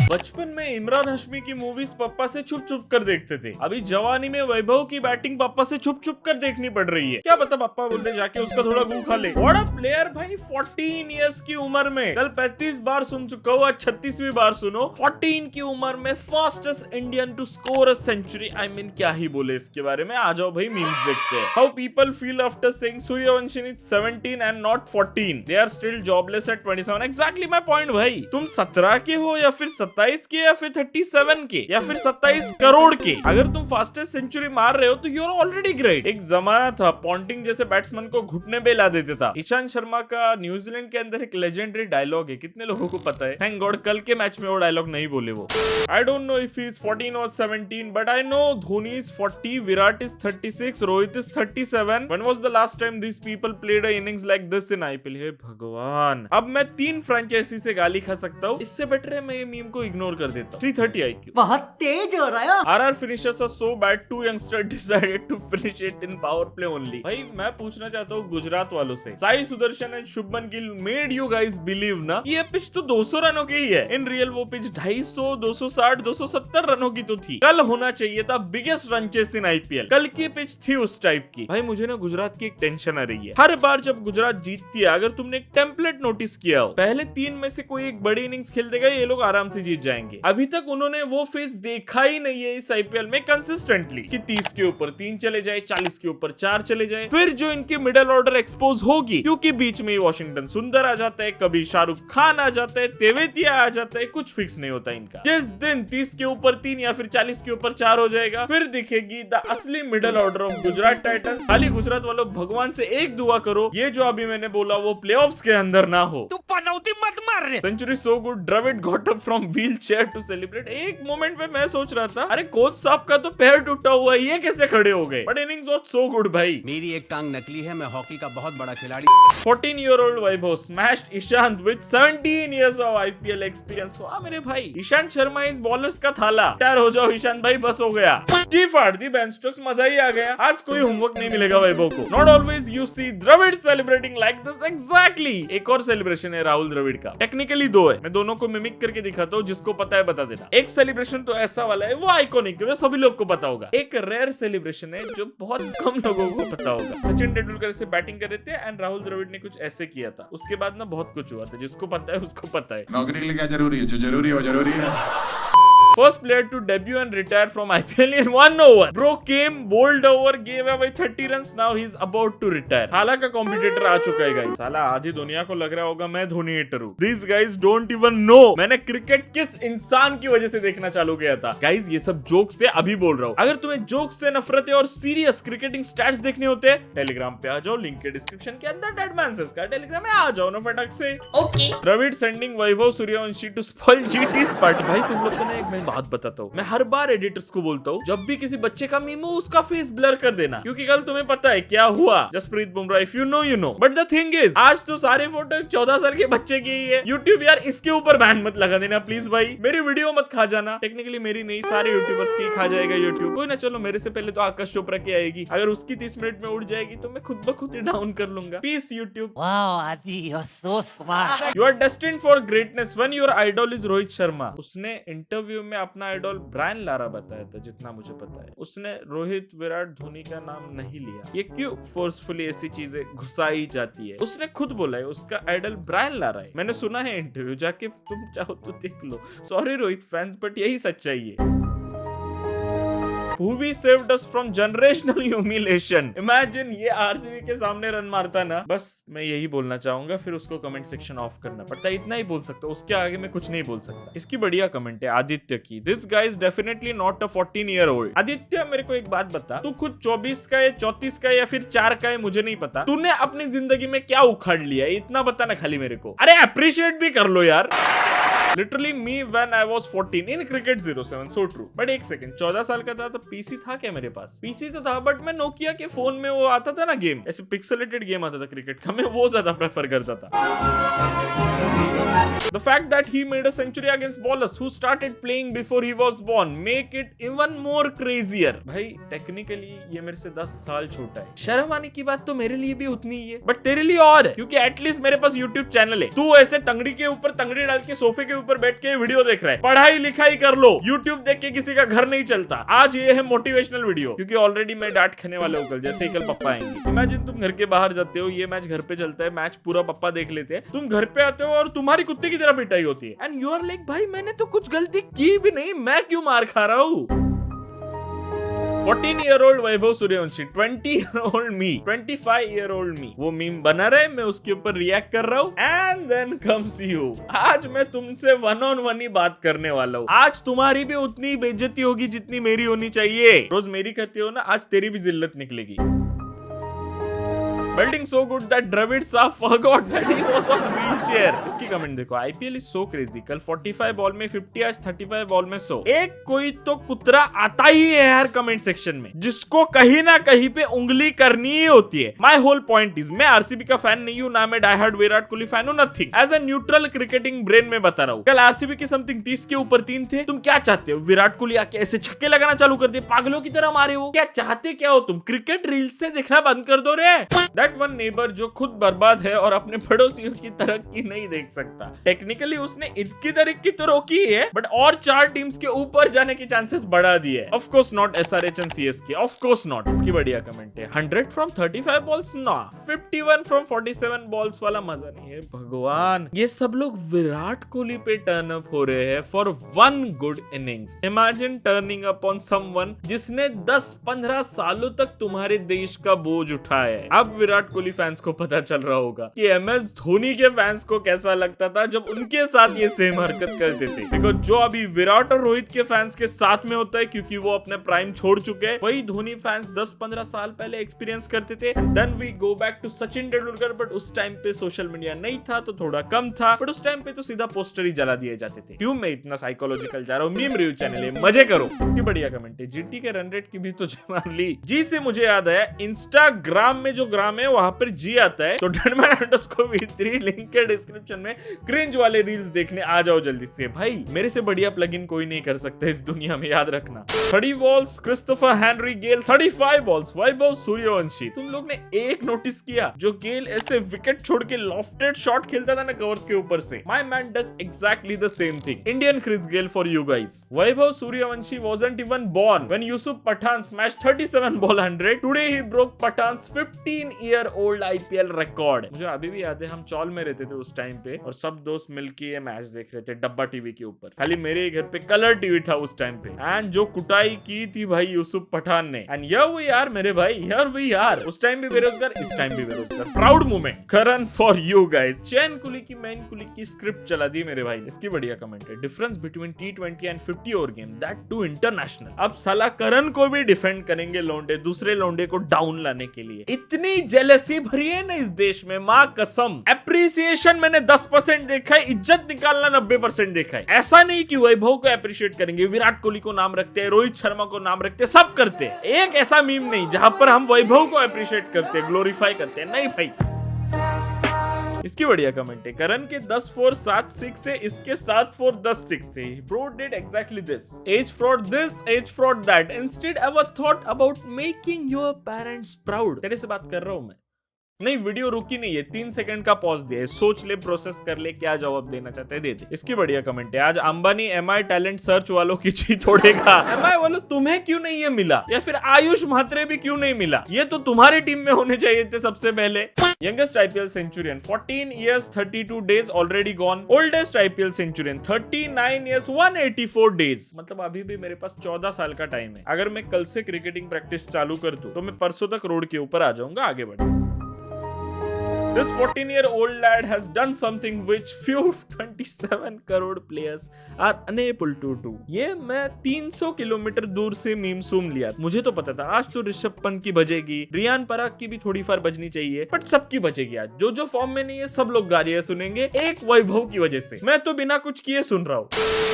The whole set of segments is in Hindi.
बचपन में इमरान हाशमी की मूवीज पापा से छुप छुप कर देखते थे। अभी जवानी में वैभव की बैटिंग पापा से छुप छुप कर देखनी पड़ रही है। क्या पता पापा बोलते जाके उसका थोड़ा गू खा ले। व्हाट अ प्लेयर भाई, 14 इयर्स की उम्र में, कल 35 बार सुन चुका हूँ, आज 36वीं बार सुनो। 14 की उम्र में fastest Indian to score a century. I mean क्या ही बोले इसके बारे में। आ जाओ भाई मीम्स देखते हैं। How people feel after saying Suryavanshi is 17 and not 14। They are still jobless at 27। Exactly my point भाई। तुम 17 के हो या फिर 27 के या फिर 37 के या फिर 27 करोड़ के, अगर तुम फास्टेस्ट सेंचुरी मार रहे हो तो यू आर ऑलरेडी ग्रेट। एक जमाना था पॉन्टिंग जैसे बैट्समैन को घुटने पे ला देता था। ईशांत शर्मा का न्यूजीलैंड के अंदर एक लेजेंडरी डायलॉग है, कितने लोगों को पता है? थैंक गॉड कल के मैच में वो डायलॉग नहीं बोले वो। I don't know if he is 14 और 17 but I know Dhoni is 40, Virat is 36, Rohit is 37। When was the last time these people played a innings like this in IPL? हे भगवान, अब मैं 3 फ्रेंचाइजी से गाली खा सकता हूँ। इससे बेटर है मैं ये मीम को इग्नोर कर देता हूँ। 330 IQ बहुत तेज हो रहा है। RR finishes are so bad, 2 youngsters decided to finish it in power play only. भाई मैं पूछना चाहता हूँ गुजरात वालों से, Sai Sudarshan and Shubman Gill made you guys believe ना ये पिच तो 200 रनों की ही है। इन रियल वो पिच 250, 260, 270 रनों की तो थी। कल होना चाहिए था बिगेस्ट रन चेस इन IPL। कल की पिच थी उस टाइप की। भाई मुझे ना गुजरात की एक टेंशन आ रही है। हर बार जब गुजरात जीतती है, अगर तुमने एक टेम्पलेट नोटिस किया हो, पहले 3 में से कोई एक बड़ी इनिंग्स खेल देगा, ये लोग आराम से जीत जाएंगे। अभी तक उन्होंने वो फेस देखा ही नहीं है इस IPL में कंसिस्टेंटली कि 30 के ऊपर 3 चले जाए, 40 के ऊपर 4 चले जाए। फिर जो इनकी मिडिल ऑर्डर एक्सपोज होगी, क्योंकि बीच में वॉशिंगटन सुंदर आ जाता है, कभी शाहरुख खान आ जाता है, तेवेतिया आ जाता है, कुछ फिक्स नहीं होता इनका। जिस दिन 30 के ऊपर 3 या फिर 40 के ऊपर 4 हो जाएगा, फिर दिखेगी द असली middle order of Gujarat Titans. खाली गुजरात वालों भगवान से एक दुआ करो, ये जो अभी मैंने बोला वो प्लेऑफ्स के अंदर ना हो। तू पनौती मत मार रे। Century so good, Dravid got up from wheelchair to celebrate. एक मोमेंट पे मैं सोच रहा था अरे कोच साहब का तो पैर टूटा हुआ है, ये कैसे खड़े हो गए? But innings was so good भाई। मेरी एक टांग नकली है, मैं हॉकी का बहुत बड़ा खिलाड़ी। 14-year-old Vaibhav smashed Ishant with 17 years of IPL experience. वाह मेरे भाई, ईशांत शर्मा इस बॉलर्स का थाला। टायर हो जाओ ईशांत भाई, बस हो गया। जी फाड़ दी बेंच स्ट्रोक्स, मजा ही आ गया। आज कोई होमवर्क नहीं मिलेगा वैभव को। Not always you see Dravid celebrating like this. Exactly. एक और सेलिब्रेशन है राहुल द्रविड का। टेक्निकली 2 है, मैं दोनों को मिमिक करके दिखाता हूँ, जिसको पता है बता देना। एक सेलिब्रेशन तो ऐसा वाला है, वो आइकॉनिक है, सभी लोग को पता होगा। एक रेयर सेलिब्रेशन है जो बहुत कम लोगों को पता होगा। सचिन तेंदुलकर से बैटिंग कर रहे थे एंड राहुल द्रविड़ ने कुछ ऐसे किया था। उसके बाद ना बहुत कुछ हुआ था, जिसको पता है उसको पता है। नौकरी के लिए क्या जरूरी है? जो जरूरी है वो जरूरी है। First player to debut and retire from IPL in 1 over. Bro came, bowled over, gave away 30 runs. Now he's about to retire. हालांकि का कॉम्पिटिटर आ चुका है गाइस। साला आधी दुनिया को लग रहा होगा मैं धोनी हेटर हूँ। These guys don't even know मैंने क्रिकेट किस इंसान की वजह से देखना चालू किया था। गाइस ये सब जोक्स से अभी बोल रहा हूँ। अगर तुम्हें जोक्स से नफरत है और सीरियस क्रिकेटिंग स्टैट्स देखने होते हैं, टेलीग्राम पे आ जाओ, लिंक के डिस्क्रिप्शन के अंदर डेडमैंसेस का टेलीग्राम में आ जाओ ना फटक से। Okay. Dravid sending Vaibhav Suryavanshi to spoil GT's party. भाई तुम लोग को ना एक मैं बात बताता हूँ, मैं हर बार एडिटर्स को बोलता हूँ, जब भी किसी बच्चे का मीम हो उसका फेस ब्लर कर देना, क्योंकि कल तुम्हें पता है क्या हुआ। Jasprit Bumrah, if you know you know, but the thing is आज तो सारे फोटो 14 साल के बच्चे की ही है। यूट्यूब यार इसके ऊपर बैन मत लगा देना प्लीज भाई, मेरी वीडियो मत खा जाना। टेक्निकली मेरी नहीं, सारे यूट्यूबर्स की खा जाएगा यूट्यूब। कोई ना, चलो मेरे से पहले तो आकाश चोपड़ा की आएगी, अगर उसकी 30 मिनट में उड़ जाएगी तो मैं खुद ब खुद ही डाउन कर लूंगा। Peace YouTube. Wow Adi, you are so smart. You are destined for greatness when your idol is Rohit Sharma. उसने इंटरव्यू में अपना आइडल ब्रायन लारा बताया था, जितना मुझे पता है। उसने रोहित, विराट, धोनी का नाम नहीं लिया। ये क्यों फोर्सफुली ऐसी चीजें घुसाई जाती है? उसने खुद बोला है उसका आइडल ब्रायन लारा है। मैंने सुना है इंटरव्यू, जाके तुम चाहो तो देख लो। सॉरी रोहित फैंस, बट यही सच्चाई है। Who saved us from generational humiliation. Imagine ये RCB के सामने रन मारता ना, बस मैं यही बोलना चाहूंगा, फिर उसको कमेंट सेक्शन ऑफ करना पड़ता है। इतना ही बोल सकता हूँ, उसके आगे मैं कुछ नहीं बोल सकता। इसकी बढ़िया कमेंट है आदित्य की। This guy is definitely not a 14-year-old. Aditya मेरे को एक बात बता, तू खुद 24 का है, 34 का है या फिर 4 का है, मुझे नहीं पता। तूने अपनी जिंदगी में क्या उखाड़ लिया है, इतना बता ना खाली मेरे को। अरे अप्रिशिएट भी कर लो यार। Literally me when I was 14 in cricket 07 so true. But एक सेकंड, 14 साल का था तो पीसी था क्या मेरे पास? पीसी तो था बट मैं नोकिया के फोन में वो आता था ना गेम, ऐसे पिक्सेलेटेड गेम आता था क्रिकेट का, मैं वो ज्यादा प्रेफर करता था। The fact that he made a century against ballers who started playing before he was born make it even more crazier। भाई टेक्निकली ये मेरे से 10 साल छोटा है, शर्म आने की बात तो मेरे लिए भी उतनी ही है, बट तेरे लिए और है क्योंकि एटलीस्ट मेरे पास YouTube चैनल है। तू ऐसे टंगड़ी के ऊपर टंगड़ी डाल के सोफे के ऊपर बैठ के वीडियो देख रहा है। पढ़ाई लिखाई कर लो, YouTube देख के किसी का घर नहीं चलता। आज ये है मोटिवेशनल वीडियो क्योंकि ऑलरेडी मैं डांट खाने वाले हूँ कल, जैसे ही कल पप्पा आएंगे। इमेजिन तुम घर के बाहर जाते हो, ये मैच घर पे चलता है, मैच पूरा पप्पा देख लेते हैं, तुम घर पे आते हो और तुम्हारी कुत्ते की तरह पिटाई होती है एंड यू आर लाइक भाई मैंने तो कुछ गलती की भी नहीं, मैं क्यों मार खा रहा हूँ? 14-year-old वैभव सूर्यवंशी, 20-year-old मी, 25-year-old मी, वो मीम बना रहे, मैं उसके ऊपर रिएक्ट कर रहा हूँ एंड देन कम्स यू। आज मैं तुमसे 1-on-1 ही बात करने वाला हूँ। आज तुम्हारी भी उतनी बेइज्जती होगी जितनी मेरी होनी चाहिए। रोज मेरी करते हो ना, आज तेरी भी जिल्लत निकलेगी। Building so good that Dravid Shah forgot that he was on wheelchair। इसकी कमेंट देखो, IPL is so crazy। कल 45 बॉल में 50, आज 35 बॉल में 100। एक कोई तो कुतरा आता ही है यार कमेंट सेक्शन में, जिसको कहीं ना कहीं पे उंगली करनी ही होती है। My whole point is, मैं आरसीबी का फैन नहीं हूँ, ना मैं die hard Virat Kohli fan हूँ, nothing. As a neutral cricketing brain में बता रहा हूँ। कल आरसीबी के समथिंग 30 के ऊपर 3 थे। तुम क्या चाहते हो? विराट कोहली आके ऐसे छक्के लगाना चालू कर दिए, पागलों की तरह मारे हो? क्या चाहते क्या हो तुम? क्रिकेट रील्स से देखना बंद कर दो रे। दैट वन नेबर जो खुद बर्बाद है और अपने पड़ोसियों की तरक्की नहीं देख सकता। टेक्निकली उसने इनकी तरक्की तो रोकी है बट और 4 टीम्स के ऊपर जाने के चांसेस बढ़ा दिए। Of course not SRH and CSK, of course not. इसकी बढ़िया कमेंट है, 100 फ्रॉम 35 बॉल्स ना, 51 फ्रॉम 47 बॉल्स वाला मजा नहीं है। भगवान, ये सब लोग विराट कोहली पे टर्न अप हो रहे हैं for 1 good innings. Imagine turning up on someone जिसने 10-15 सालों तक तुम्हारे देश का बोझ उठाया है। अब विराट कोहली फैंस को पता चल रहा होगा कि MS धोनी के फैंस को कैसा लगता था जब उनके साथ ये सेम हरकत करते थे। देखो, जो अभी विराट और रोहित के फैंस के साथ में होता है क्योंकि वो अपने प्राइम छोड़ चुके हैं, वही धोनी फैंस 10-15 साल पहले एक्सपीरियंस करते थे। Then we go back to Sachin Tendulkar, but उस टाइम पे सोशल मीडिया नहीं था तो थोड़ा कम था, बट उस टाइम पे तो सीधा पोस्टर ही जला दिए जाते थे। क्यों मैं इतना साइकोलॉजिकल जा रहा हूँ? मीम रिव्यू चैनल है, मजे करो। इसकी बढ़िया कमेंट है, GT के रन रेट की भी तो जवान ली। जी से मुझे याद आया, इंस्टाग्राम में जो ग्राम है वहां पर जी आता है, तो _V3 लिंक के डिस्क्रिप्शन में क्रिंज वाले रील्स देखने आ जाओ जल्दी से। भाई मेरे से बढ़िया प्लगइन कोई नहीं कर सकता इस दुनिया में, याद रखना। 30 बॉल्स क्रिस्टोफर हेनरी गेल, 35 बॉल्स वैभव सूर्यवंशी। तुम लोग ने एक नोटिस किया, जो गेल ऐसे विकेट छोड़ के लॉफ्टेड शॉट खेलता था ना कवर्स के ऊपर से, my man does exactly the same thing. Indian Chris Gayle for you guys. Vaibhav Suryavanshi wasn't even born when Yusuf Pathan smashed 37 ball 100. Today he broke Pathan's 15-year-old IPL record। मुझे अभी भी याद है, हम चौल में रहते थे उस टाइम पे और सब दोस्त मिलके ये मैच देख रहे थे डब्बा टीवी के ऊपर। खाली मेरे ही घर पे कलर टीवी था उस टाइम पे, एंड जो कुटाई की थी भाई यूसुफ पठान ने। एंड हियर वी आर मेरे भाई, हियर वी आर। उस टाइम भी बेरोजगार, इस टाइम भी बेरोजगार। Proud moment. Karan for you guys. चैन कुली की मैन कुली की स्क्रिप्ट चला दी मेरे भाई। इसकी बढ़िया कमेंट है, difference between T20 and 50 over game, that too international. अब साला करण को भी डिफेंड करेंगे लोंडे, दूसरे लोंडे को डाउन लाने के लिए। इतनी जेलसी भरी है ना इस देश में, मां कसम। एप्रिसिएशन मैंने 10% देखा है, इज्जत निकालना 90% देखा है। ऐसा नहीं कि वैभव को एप्रिशिएट करेंगे, विराट कोहली को नाम रखते हैं, रोहित शर्मा को नाम रखते हैं, सब करते हैं। एक ऐसा मीम नहीं जहां पर हम वैभव को एप्रिशिएट करते हैं, ग्लोरीफाई करते हैं, नहीं भाई। इसकी बढ़िया कमेंट है, करण के 10-4 7-6 से इसके 7-4 10-6 से। Bro did exactly this. Age fraud this, age fraud that. Instead ever thought about making your parents proud. तेरे से बात कर रहा हूं मैं। नहीं, वीडियो रुकी नहीं है, 3 सेकंड का पॉज दिया है, सोच ले, प्रोसेस कर ले, क्या जवाब देना चाहते हैं दे दे। इसकी बढ़िया कमेंट है, आज अंबानी MI टैलेंट सर्च वालों की जी तोड़ेगा। MI वालों तुम्हें क्यों नहीं ये मिला, या फिर आयुष म्हात्रे भी क्यों नहीं मिला? ये तो तुम्हारी टीम में होने चाहिए थे सबसे पहले। Youngest IPL Centurion 14 years 32 days already gone. Oldest IPL Centurion 39 years 184 days। मतलब अभी भी मेरे पास 14 साल का टाइम है। अगर मैं कल से क्रिकेटिंग प्रैक्टिस चालू कर दूं तो मैं परसों तक रोड के ऊपर आ जाऊंगा। आगे बढ़ This 14-year-old lad has done something which few 27 crore players are unable to do. ये मैं 300 किलोमीटर दूर से मीम सुन लिया। मुझे तो पता था आज तो ऋषभ पंत की बजेगी, रियान पराग की भी थोड़ी फार बजनी चाहिए, बट सबकी बजेगी आज। जो फॉर्म में नहीं है सब लोग गालियां सुनेंगे एक वैभव की वजह से। मैं तो बिना कुछ किए सुन रहा हूँ।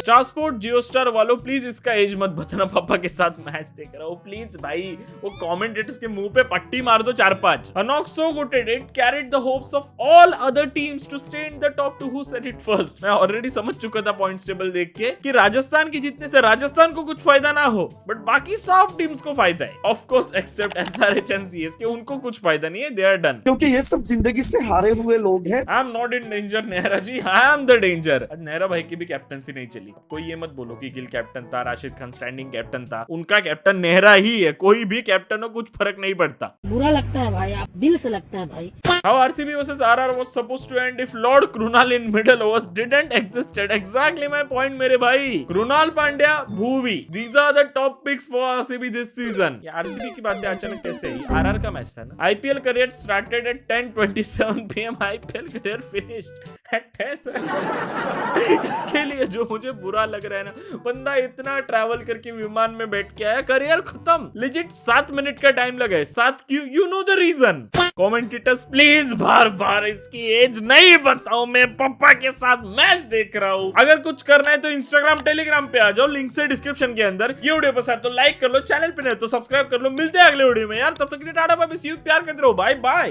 ट्रांसपोर्ट जियो स्टार वालों प्लीज इसका एज मत बताना, पापा के साथ मैच देख रहा हूँ प्लीज भाई। वो कमेंटेटर्स के मुंह पे पट्टी मार दो 4-5। Anok so good at it carried the hopes of all other teams to stay in the top 2 who said it first। मैं ऑलरेडी समझ चुका था पॉइंट्स टेबल देख के कि राजस्थान की जीतने से राजस्थान को कुछ फायदा ना हो, बट बाकी सब टीम्स को फायदा है। Of course except SRH and CSK, उनको कुछ फायदा नहीं है, दे आर डन। क्योंकि ये सब जिंदगी से हारे हुए लोग हैं। I am not in danger Nehra ji, I am the danger. आज नेहरा भाई की भी कैप्टनसी नहीं चली। कोई ये मत बोलो कि गिल कैप्टन था, राशिद खान स्टैंडिंग कैप्टन था, उनका कैप्टन नेहरा ही है। कोई भी कैप्टन हो कुछ फर्क नहीं पड़ता। बुरा लगता है भाई, आप दिल से लगता है भाई। How RCB versus RR was supposed to end if Lord Krunal in middle overs didn't existed. Exactly my point मेरे भाई। Krunal Pandya, Bhuvi, these are the top picks for RCB this season। ये RCB की बातें अचानक कैसे आई? RR का मैच था ना। IPL career started at 10:27 PM. IPL career finished at 10। इसके लिए जो मुझे बुरा लग रहा है ना, बंदा इतना ट्रैवल करके विमान में बैठ के आया, करियर खत्म। लिजिट 7 मिनट का टाइम लगा है। 7 क्यों? You know the reason. Commentators please बार बार इसकी एज नहीं बताओ, मैं पापा के साथ मैच देख रहा हूँ। अगर कुछ करना है तो इंस्टाग्राम टेलीग्राम पे आ जाओ, लिंक से डिस्क्रिप्शन के अंदर। ये वीडियो पसंद तो लाइक कर लो, चैनल पे नहीं तो सब्सक्राइब कर लो। मिलते हैं अगले वीडियो में यार, तब तक के लिए tata bye bye, see you, प्यार करते रहो, बाय बाय।